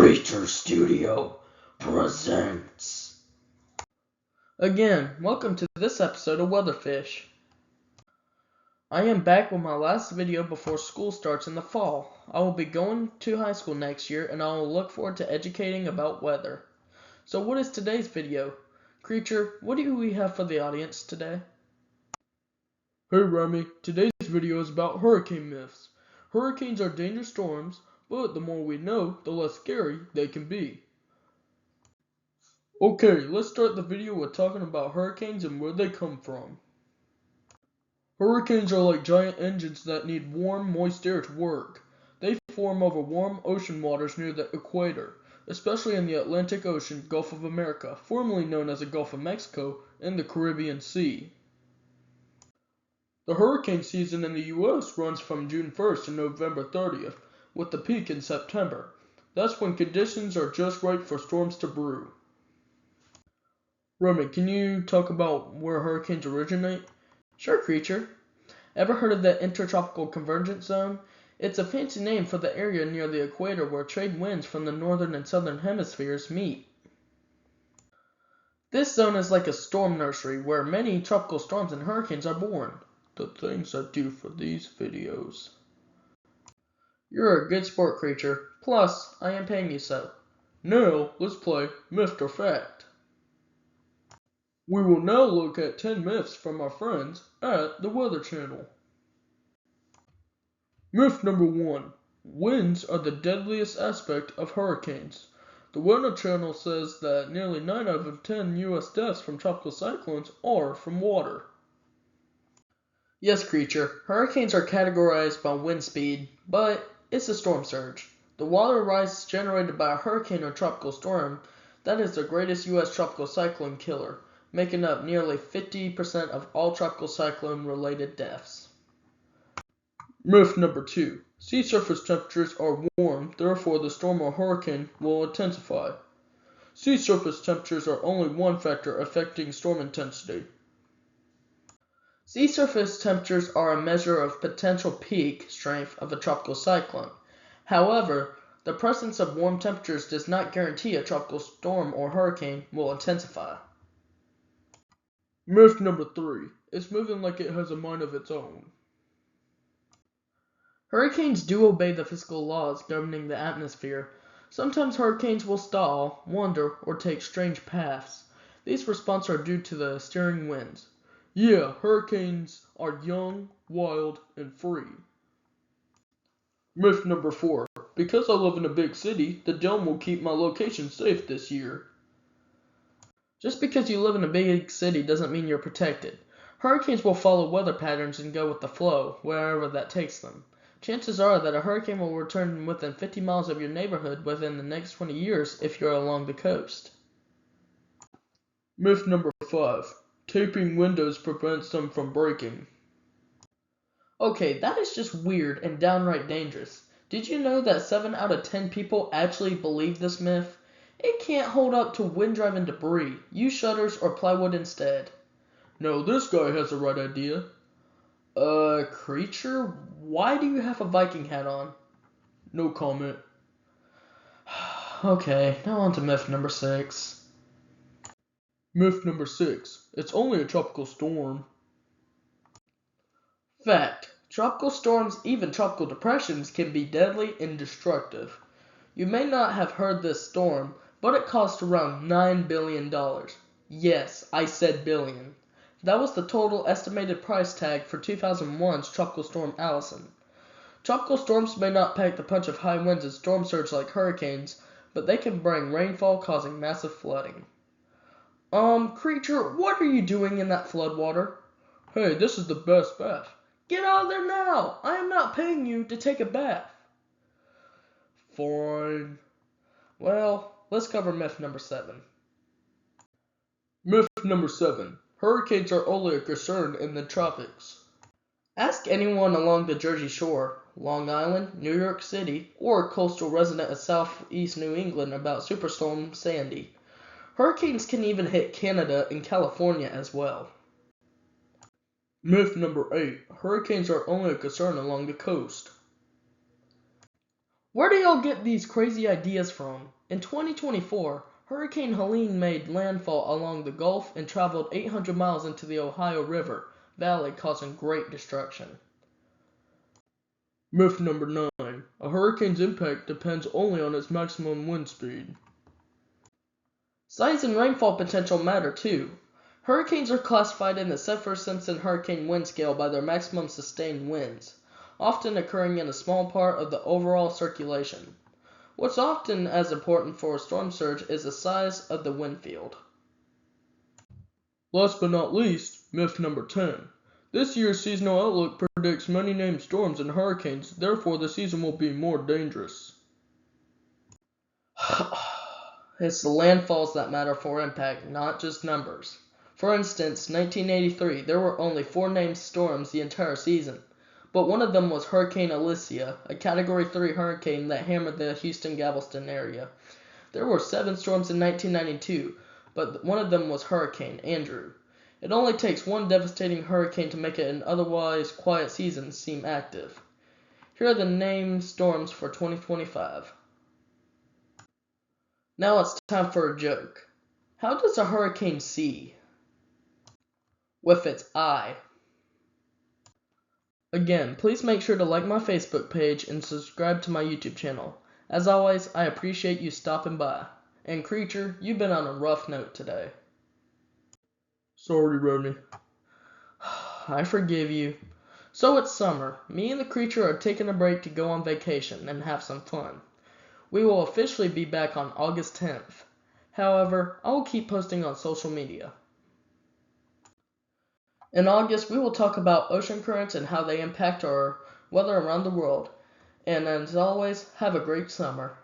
Creature Studio presents. Again, welcome to this episode of Weatherfish. I am back with my last video before school starts in the fall. I will be going to high school next year and I will look forward to educating about weather. So what is today's video? Creature, what do we have for the audience today? Hey Remy, today's video is about hurricane myths. Hurricanes are dangerous storms, but the more we know, the less scary they can be. Okay, let's start the video with talking about hurricanes and where they come from. Hurricanes are like giant engines that need warm, moist air to work. They form over warm ocean waters near the equator, especially in the Atlantic Ocean, Gulf of America, formerly known as the Gulf of Mexico, and the Caribbean Sea. The hurricane season in the U.S. runs from June 1st to November 30th, with the peak in September. That's when conditions are just right for storms to brew. Remy, can you talk about where hurricanes originate? Sure, Creature. Ever heard of the Intertropical Convergence Zone? It's a fancy name for the area near the equator where trade winds from the northern and southern hemispheres meet. This zone is like a storm nursery where many tropical storms and hurricanes are born. The things I do for these videos. You're a good sport, Creature. Plus, I am paying you so. Now, let's play Myth or Fact. We will now look at 10 myths from our friends at the Weather Channel. Myth number 1. Winds are the deadliest aspect of hurricanes. The Weather Channel says that nearly 9 out of 10 U.S. deaths from tropical cyclones are from water. Yes, Creature, hurricanes are categorized by wind speed, but it's a storm surge. The water rise generated by a hurricane or tropical storm, that is the greatest U.S. tropical cyclone killer, making up nearly 50% of all tropical cyclone-related deaths. Myth number 2. Sea surface temperatures are warm, therefore the storm or hurricane will intensify. Sea surface temperatures are only one factor affecting storm intensity. Sea surface temperatures are a measure of potential peak strength of a tropical cyclone. However, the presence of warm temperatures does not guarantee a tropical storm or hurricane will intensify. Myth number 3. It's moving like it has a mind of its own. Hurricanes do obey the physical laws governing the atmosphere. Sometimes hurricanes will stall, wander, or take strange paths. These responses are due to the steering winds. Yeah, hurricanes are young, wild, and free. Myth number 4. Because I live in a big city, the dome will keep my location safe this year. Just because you live in a big city doesn't mean you're protected. Hurricanes will follow weather patterns and go with the flow, wherever that takes them. Chances are that a hurricane will return within 50 miles of your neighborhood within the next 20 years if you're along the coast. Myth number 5. Taping windows prevents them from breaking. Okay, that is just weird and downright dangerous. Did you know that 7 out of 10 people actually believe this myth? It can't hold up to wind-driven debris. Use shutters or plywood instead. No, this guy has the right idea. Creature, why do you have a Viking hat on? No comment. Okay, now on to myth number 6. Myth number 6. It's only a tropical storm. Fact. Tropical storms, even tropical depressions, can be deadly and destructive. You may not have heard this storm, but it cost around $9 billion. Yes, I said billion. That was the total estimated price tag for 2001's Tropical Storm Allison. Tropical storms may not pack the punch of high winds and storm surge like hurricanes, but they can bring rainfall causing massive flooding. Creature, what are you doing in that floodwater? Hey, this is the best bath. Get out of there now! I am not paying you to take a bath. Fine. Well, let's cover myth number 7. Myth number 7. Hurricanes are only a concern in the tropics. Ask anyone along the Jersey Shore, Long Island, New York City, or a coastal resident of southeast New England about Superstorm Sandy. Hurricanes can even hit Canada and California as well. Myth number 8. Hurricanes are only a concern along the coast. Where do y'all get these crazy ideas from? In 2024, Hurricane Helene made landfall along the Gulf and traveled 800 miles into the Ohio River Valley, causing great destruction. Myth number 9. A hurricane's impact depends only on its maximum wind speed. Size and rainfall potential matter too. Hurricanes are classified in the Saffir-Simpson hurricane wind scale by their maximum sustained winds, often occurring in a small part of the overall circulation. What's often as important for a storm surge is the size of the wind field. Last but not least, myth number 10. This year's seasonal outlook predicts many named storms and hurricanes, therefore the season will be more dangerous. It's the landfalls that matter for impact, not just numbers. For instance, 1983, there were only 4 named storms the entire season, but one of them was Hurricane Alicia, a Category 3 hurricane that hammered the Houston-Galveston area. There were 7 storms in 1992, but one of them was Hurricane Andrew. It only takes one devastating hurricane to make an otherwise quiet season seem active. Here are the named storms for 2025. Now it's time for a joke. How does a hurricane see? With its eye. Again, please make sure to like my Facebook page and subscribe to my YouTube channel. As always, I appreciate you stopping by. And Creature, you've been on a rough note today. Sorry, Rodney. I forgive you. So it's summer. Me and the Creature are taking a break to go on vacation and have some fun. We will officially be back on August 10th. However, I will keep posting on social media. In August, we will talk about ocean currents and how they impact our weather around the world. And as always, have a great summer.